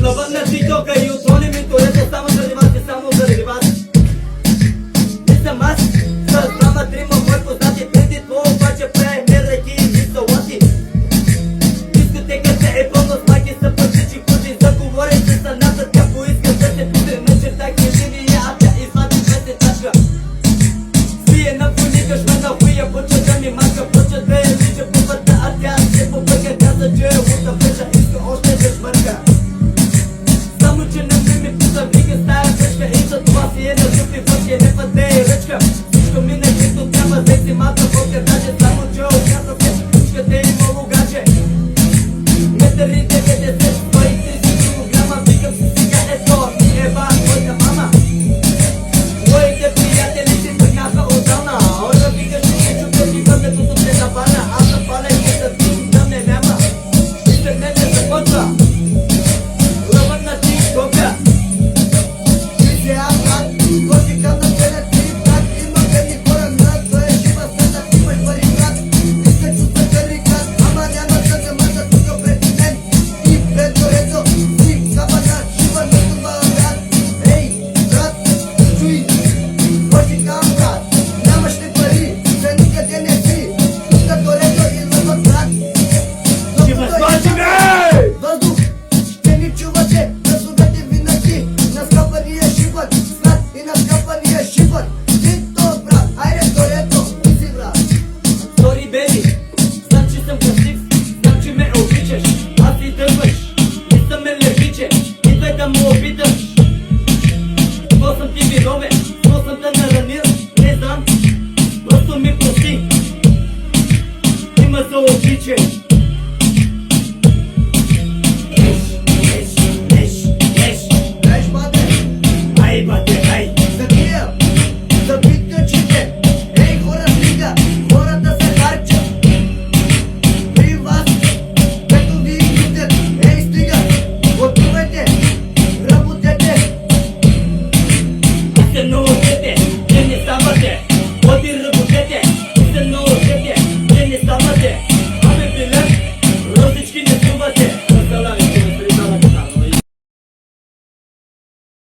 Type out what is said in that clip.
Лъва на тиктока и отрони ми торето само заради вас и само заради вас. Не съм аз, с двама трима мои познати преди това обаче правим ръки и салати. Дискотеката е пълна с майки са пътичи куди. Заговори се с ната, тя поиска да се путре на чертаки линия, а тя извади месечачка. Свие на фуника, шме на хуя, поча да ми мака, поча да я лича по пътя, а тя се побърка, каза, че е лута веча, иска още да шмърка. Само че не ми пута, вика стая кръчка и за това си е на жупи въобще, не път да е ръчка. Всичко мине, както трябва, взех си малка водка, даже само че оказа се, пучката е имало гаче. Метъри 90, 130 килограма, викам си сега ето, ева, моята мама. Моите приятели си тръгнаха отдавна, ора викаш ми се чупя и въмето се напана. Аз запаля и се търпим да ме няма, и тръгнете започва. Лъва на тиктока. Вижте аз брат, този каза целя ти брат. Има бедни хора над твоя жива света, имаш пари брат. И се чувства великат, ама няма да се мърда тука пред мен. И пред горето си капана жива на това брат. Ей, брат, чуй, този кам брат. Нямаш ли пари, за никъде не си. Тука горето излъва брат. Въздух, ще ни чувате, гласовете винаги на скъпания шипът, свят и на скъпания шипът. Ти то брат, айде горето, ти си брат. Сори беби, знам че съм красив, знам че ме обичаш. Аз ти дърваш, не съм ме левиче, идвай да му опиташ. Какво съм ти виновен, какво съм те наранил, не знам, просто ми прости. Има за обиче.